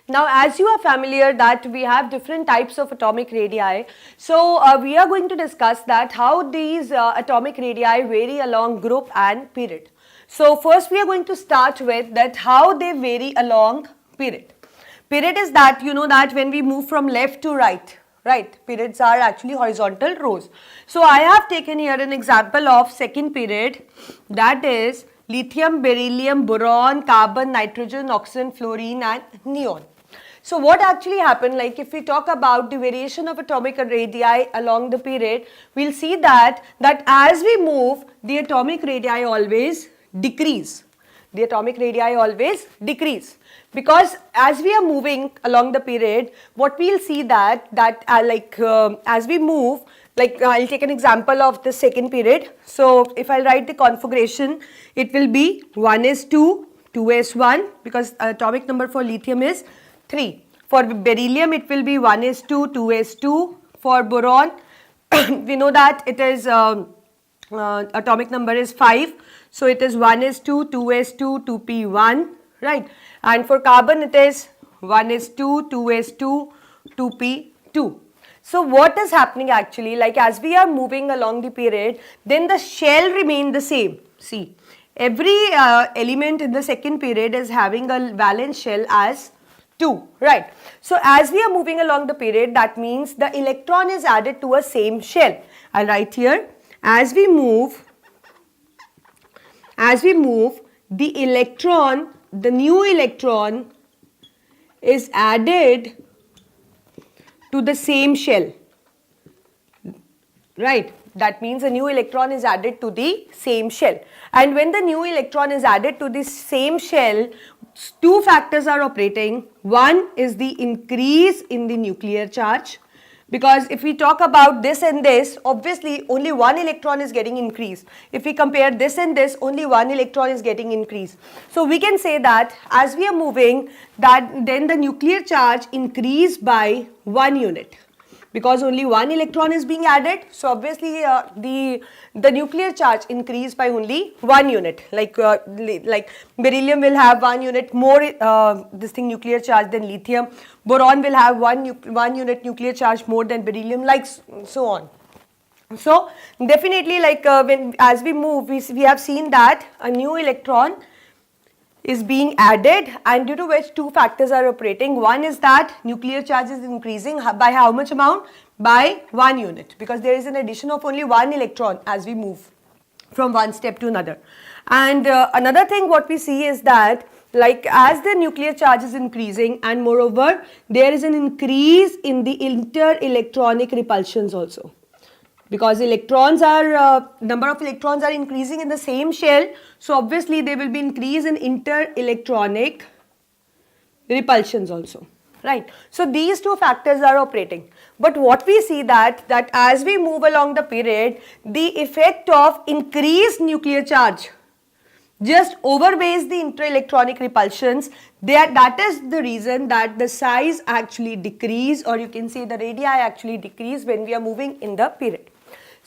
Now, as you are familiar that we have different types of atomic radii, so we are going to discuss that how these atomic radii vary along group and period. So, first we are going to start with that how they vary along period. Period is that you know that when we move from left to right, periods are actually horizontal rows. So, I have taken here an example of second period, that is lithium, beryllium, boron, carbon, nitrogen, oxygen, fluorine and neon. So what actually happened, like if we talk about the variation of atomic radii along the period, we'll see that as we move, the atomic radii always decrease. The atomic radii always decrease, because as we are moving along the period, what we'll see that as we move, like I'll take an example of the second period. So if I write the configuration, it will be 1s2, 2s1, because atomic number for lithium is 3. For beryllium, it will be 1s2, 2s2. For boron, we know that it is atomic number is 5. So it is 1s2, 2s2, 2p1, right? And for carbon, it is 1s2, 2s2, 2p2. So what is happening actually, like as we are moving along the period, then the shell remain the same. See, every element in the second period is having a valence shell as 2, right? So as we are moving along the period, that means the electron is added to a same shell. I'll write here, as we move, the electron, the new electron is added to the same shell, right? That means a new electron is added to the same shell. And when the new electron is added to the same shell, two factors are operating. One is the increase in the nuclear charge, because if we talk about this and this, obviously only one electron is getting increased. If we compare this and this, only one electron is getting increased. So we can say that as we are moving, that then the nuclear charge increased by 1 unit, because only one electron is being added. So obviously the nuclear charge increased by only 1 unit. Like beryllium will have 1 unit more nuclear charge than lithium. Boron will have 1 unit nuclear charge more than beryllium, like so on. So definitely, like as we move, we have seen that a new electron is being added, and due to which two factors are operating. One is that nuclear charge is increasing by how much amount? By 1 unit, because there is an addition of only 1 electron as we move from one step to another. And another thing what we see is that, like as the nuclear charge is increasing, and moreover there is an increase in the inter-electronic repulsions also, because electrons are number of electrons are increasing in the same shell. So obviously there will be increase in inter-electronic repulsions also, right? So these two factors are operating. But what we see that as we move along the period, the effect of increased nuclear charge just overweighs the inter-electronic repulsions. That is the reason that the size actually decrease, or you can say the radii actually decrease when we are moving in the period.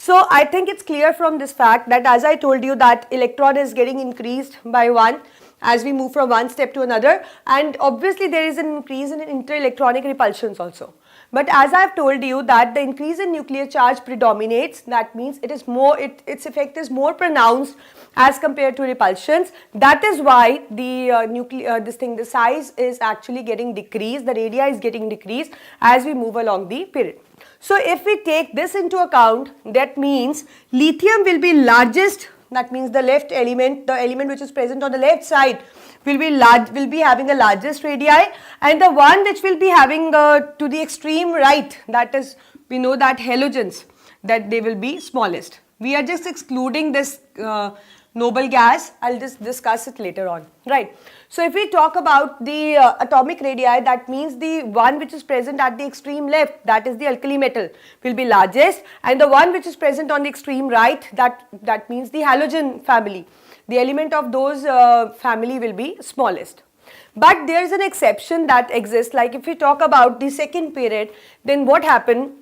So I think it's clear from this fact that, as I told you, that electron is getting increased by 1 as we move from one step to another, and obviously there is an increase in inter-electronic repulsions also. But as I have told you that the increase in nuclear charge predominates, that means it is more, its effect is more pronounced as compared to repulsions. That is why the the size is actually getting decreased, the radii is getting decreased as we move along the period. So if we take this into account, that means lithium will be largest. That means the left element, the element which is present on the left side, will be having the largest radii, and the one which will be having to the extreme right, that is, we know that halogens, that they will be smallest. We are just excluding this noble gas. I'll just discuss it later on, right? So if we talk about the atomic radii, that means the one which is present at the extreme left, that is the alkali metal, will be largest, and the one which is present on the extreme right, that means the halogen family, the element of those family will be smallest. But there is an exception that exists. Like if we talk about the second period, then what happened?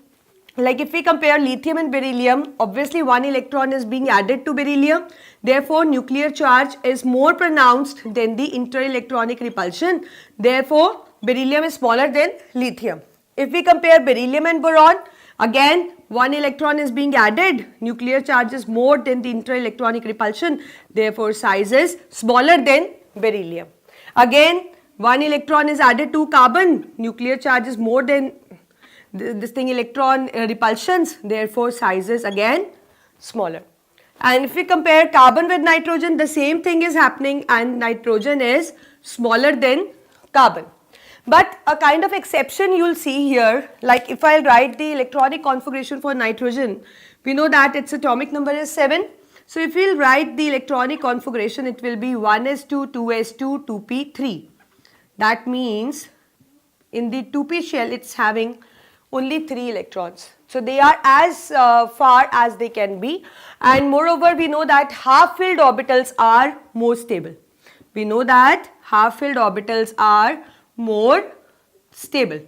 Like if we compare lithium and beryllium, obviously one electron is being added to beryllium. Therefore, nuclear charge is more pronounced than the inter-electronic repulsion. Therefore, beryllium is smaller than lithium. If we compare beryllium and boron, again one electron is being added, nuclear charge is more than the interelectronic repulsion, therefore size is smaller than beryllium. Again one electron is added to carbon, nuclear charge is more than this thing electron repulsions, therefore size is again smaller. And if we compare carbon with nitrogen, the same thing is happening and nitrogen is smaller than carbon. But a kind of exception you will see here, like if I write the electronic configuration for nitrogen, we know that its atomic number is 7. So if we will write the electronic configuration, it will be 1s2, 2s2, 2p3. That means in the 2p shell it's having only 3 electrons. So they are as far as they can be, and moreover we know that half-filled orbitals are more stable. We know that half-filled orbitals are more stable.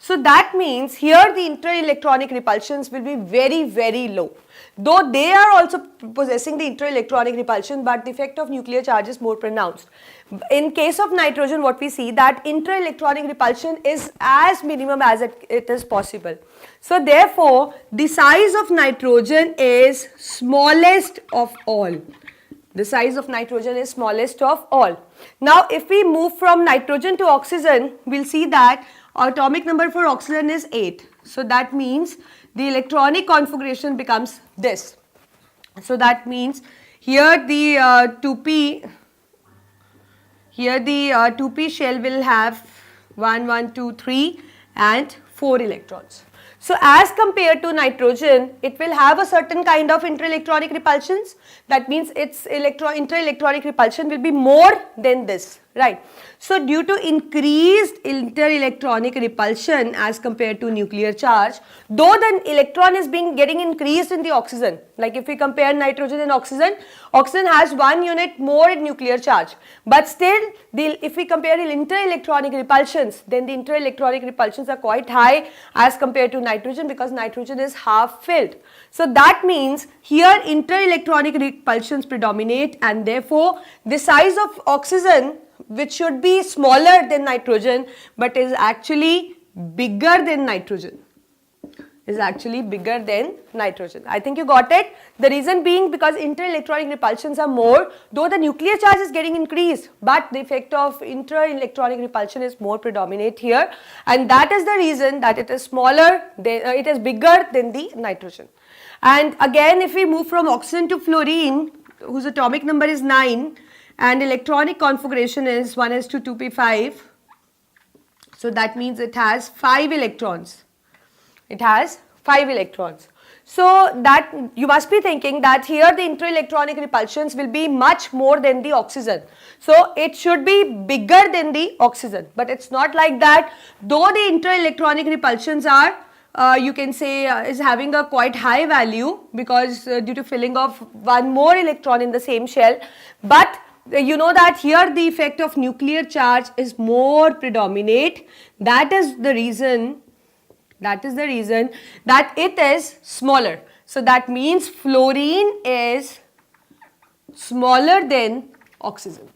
So that means here the interelectronic repulsions will be very low. Though they are also possessing the interelectronic repulsion, but the effect of nuclear charge is more pronounced. In case of nitrogen, what we see that interelectronic repulsion is as minimum as it is possible. So therefore, the size of nitrogen is smallest of all. The size of nitrogen is smallest of all. Now if we move from nitrogen to oxygen, we'll see that atomic number for oxygen is 8. So that means the electronic configuration becomes this. So that means here the 2p shell will have 1, 1, 2, 3 and 4 electrons. So as compared to nitrogen, it will have a certain kind of interelectronic repulsions. That means its interelectronic repulsion will be more than this, right? So due to increased interelectronic repulsion as compared to nuclear charge, though the electron is getting increased in the oxygen, like if we compare nitrogen and oxygen, oxygen has 1 unit more in nuclear charge, but still if we compare the interelectronic repulsions, then the interelectronic repulsions are quite high as compared to nitrogen, because nitrogen is half filled. So that means here interelectronic repulsions predominate, and therefore the size of oxygen, which should be smaller than nitrogen but is actually bigger than nitrogen, I think you got it. The reason being because interelectronic repulsions are more, though the nuclear charge is getting increased, but the effect of interelectronic repulsion is more predominant here, and that is the reason that it is smaller, it is bigger than the nitrogen. And again, if we move from oxygen to fluorine, whose atomic number is 9 and electronic configuration is 1s2, 2p5, so that means it has 5 electrons. So that you must be thinking that here the interelectronic repulsions will be much more than the oxygen. So it should be bigger than the oxygen, but it's not like that. Though the interelectronic repulsions are you can say is having a quite high value because due to filling of one more electron in the same shell, but you know that here the effect of nuclear charge is more predominant. That is the reason that it is smaller. So that means fluorine is smaller than oxygen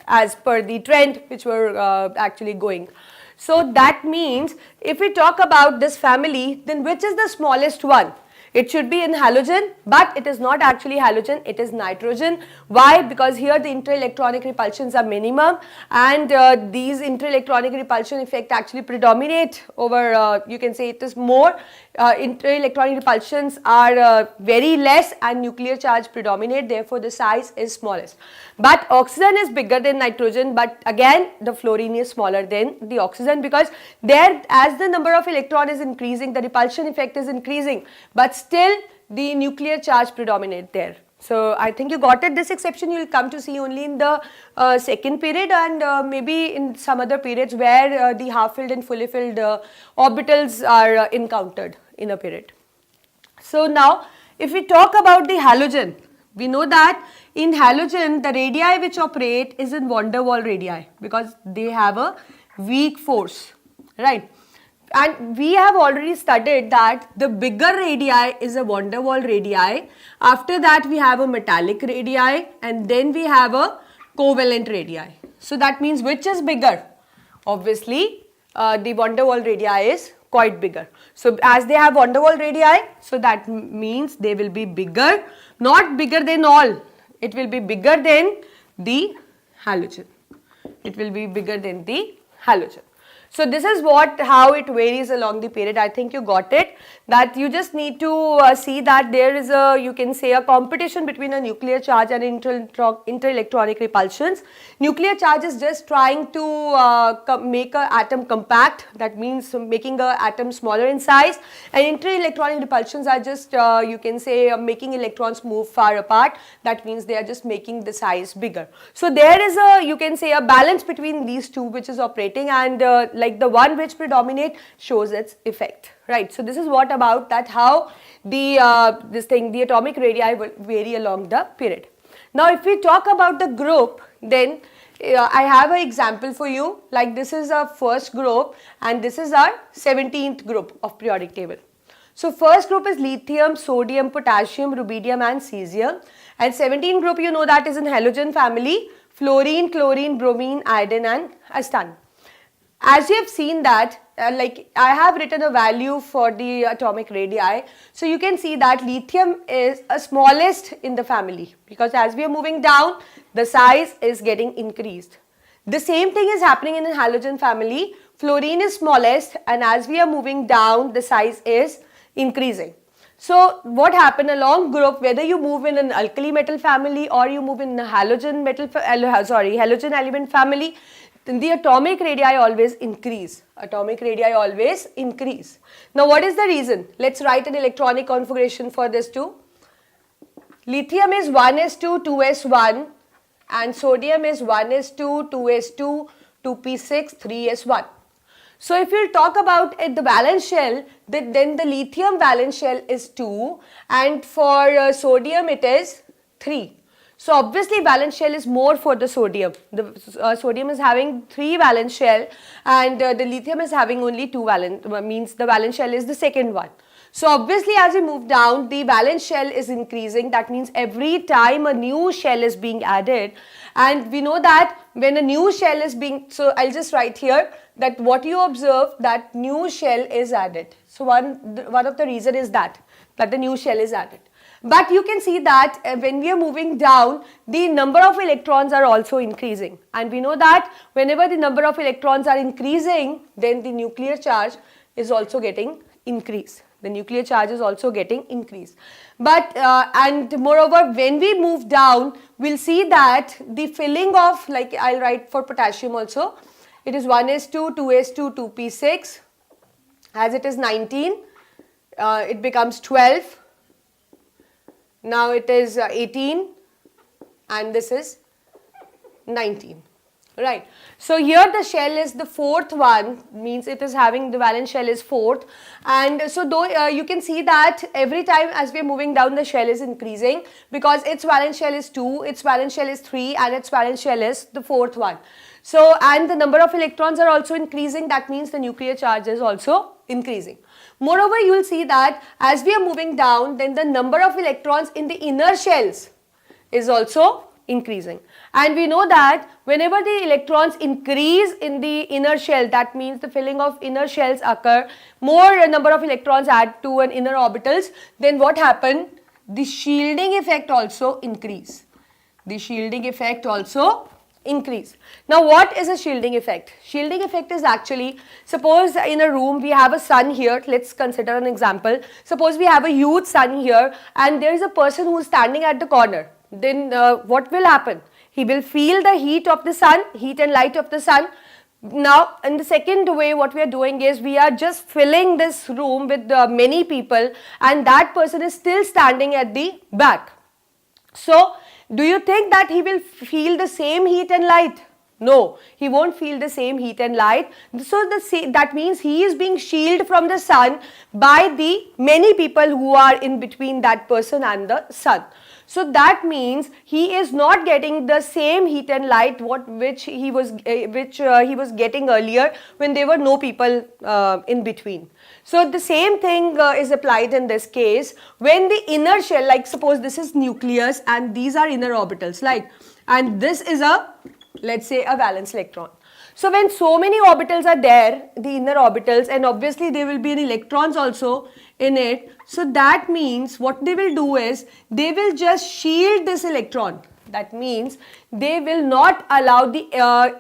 as per the trend which were actually going. So that means if we talk about this family, then which is the smallest one? It should be in halogen, but it is not actually halogen, it is nitrogen. Why? Because here the interelectronic repulsions are minimum, and these interelectronic repulsion effect actually predominate over, you can say it is more, interelectronic repulsions are very less and nuclear charge predominate, therefore the size is smallest. But oxygen is bigger than nitrogen, but again the fluorine is smaller than the oxygen, because there as the number of electron is increasing, the repulsion effect is increasing, but still the nuclear charge predominate there. So I think you got it. This exception you will come to see only in the second period, and maybe in some other periods where the half-filled and fully filled orbitals are encountered in a period. So now if we talk about the halogen, we know that in halogen the radii which operate is in van der Waals radii because they have a weak force, right? And we have already studied that the bigger radii is a van der Waals radii. After that we have a metallic radii, and then we have a covalent radii. So that means which is bigger? Obviously, the van der Waals radii is quite bigger. So as they have van der Waals radii, so that means they will be bigger, not bigger than all. It will be bigger than the halogen. It will be bigger than the halogen. So this is how it varies along the period. I think you got it, that you just need to see that there is you can say a competition between a nuclear charge and inter-electronic repulsions. Nuclear charge is just trying to make an atom compact, that means making an atom smaller in size, and inter-electronic repulsions are just you can say making electrons move far apart, that means they are just making the size bigger. So there is you can say a balance between these two which is operating, and like the one which predominate shows its effect, right? So this is what about that how the the atomic radii will vary along the period. Now if we talk about the group, then I have an example for you, like this is our first group and this is our 17th group of periodic table. So first group is lithium, sodium, potassium, rubidium and cesium, and 17th group you know that is in halogen family, fluorine, chlorine, bromine, iodine and arsen. As you have seen that like I have written a value for the atomic radii, so you can see that lithium is a smallest in the family, because as we are moving down the size is getting increased. The same thing is happening in the halogen family. Fluorine is smallest, and as we are moving down the size is increasing. So what happened along group, whether you move in an alkali metal family or you move in a halogen element family, the atomic radii always increase. Atomic radii always increase. Now what is the reason? Let's write an electronic configuration for this too. Lithium is 1s2, 2s1, and sodium is 1s2, 2s2, 2p6, 3s1. So if you talk about the valence shell, then the lithium valence shell is 2, and for sodium it is 3. So obviously valence shell is more for the sodium. The sodium is having 3 valence shell, and the lithium is having only 2 valence, means the valence shell is the second one. So obviously as we move down the valence shell is increasing, that means every time a new shell is being added, and we know that when a new shell is being, so I'll just write here that what you observe, that new shell is added. So one of the reason is that the new shell is added. But you can see that when we are moving down, the number of electrons are also increasing, and we know that whenever the number of electrons are increasing, then the nuclear charge is also getting increased. The nuclear charge is also getting increased. But and moreover, when we move down, we'll see that the filling of, like I'll write for potassium also, it is 1s2, 2s2, 2p6, as it is 19, it becomes 12. Now it is 18, and this is 19, right? So here the shell is the fourth one, means it is having the valence shell is fourth, and so though you can see that every time as we are moving down the shell is increasing, because its valence shell is 2, its valence shell is 3, and its valence shell is the fourth one. So and the number of electrons are also increasing, that means the nuclear charge is also increasing. Moreover, you will see that as we are moving down, then the number of electrons in the inner shells is also increasing, and we know that whenever the electrons increase in the inner shell, that means the filling of inner shells occur, more number of electrons add to an inner orbitals, then what happened? The shielding effect also increase. The shielding effect also increase. Now what is a shielding effect? Shielding effect is actually, suppose in a room we have a sun here, let's consider an example. Suppose we have a huge sun here, and there is a person who is standing at the corner. Then what will happen? He will feel the heat of the sun, heat and light of the sun. Now in the second way, what we are doing is we are just filling this room with many people, and that person is still standing at the back. So do you think that he will feel the same heat and light? No, he won't feel the same heat and light. So that means he is being shielded from the sun by the many people who are in between that person and the sun. So that means he is not getting the same heat and light which he was getting earlier when there were no people in between. So the same thing is applied in this case when the inner shell, like suppose this is nucleus and these are inner orbitals, like, and this is a, let's say, a valence electron. So when so many orbitals are there, the inner orbitals, and obviously there will be an electrons also in it. So that means what they will do is they will just shield this electron. That means they will not allow the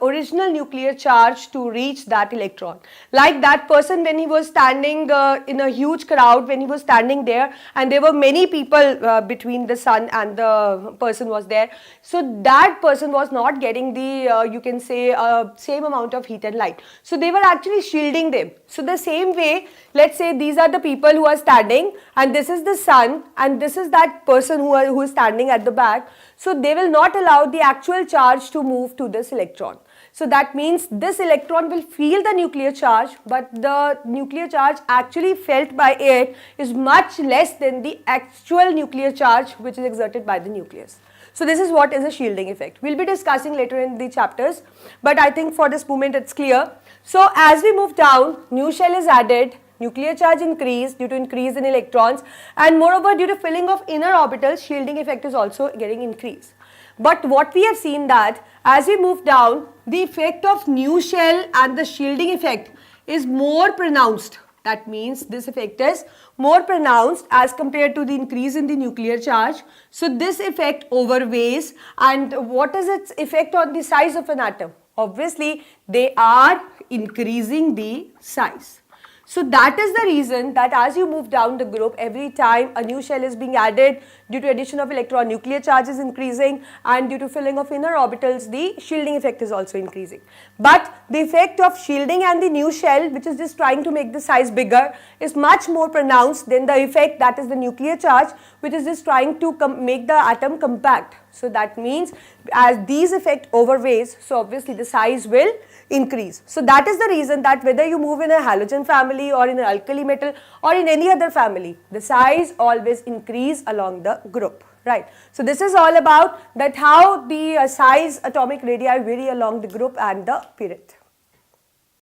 original nuclear charge to reach that electron. Like that person when he was standing in a huge crowd, when he was standing there and there were many people between the sun and the person was there. So that person was not getting the you can say same amount of heat and light. So they were actually shielding them. So the same way, let's say these are the people who are standing and this is the sun and this is that person who is standing at the back. So they will not allow the actual charge to move to this electron. So that means this electron will feel the nuclear charge, but the nuclear charge actually felt by it is much less than the actual nuclear charge which is exerted by the nucleus. So this is what is a shielding effect. We'll be discussing later in the chapters, but I think for this moment it's clear. So as we move down, new shell is added, nuclear charge increased due to increase in electrons, and moreover due to filling of inner orbitals, shielding effect is also getting increased. But what we have seen that as we move down, the effect of new shell and the shielding effect is more pronounced. That means this effect is more pronounced as compared to the increase in the nuclear charge. So this effect overweighs. And what is its effect on the size of an atom? Obviously, they are increasing the size. So that is the reason that as you move down the group, every time a new shell is being added, due to addition of electron, nuclear charge is increasing, and due to filling of inner orbitals, the shielding effect is also increasing. But the effect of shielding and the new shell, which is just trying to make the size bigger, is much more pronounced than the effect that is the nuclear charge, which is just trying to make the atom compact. So that means as these effect overweighs, so obviously the size will increase. So that is the reason that whether you move in a halogen family or in an alkali metal or in any other family, the size always increase along the group, right? So this is all about that how the size atomic radii vary along the group and the period.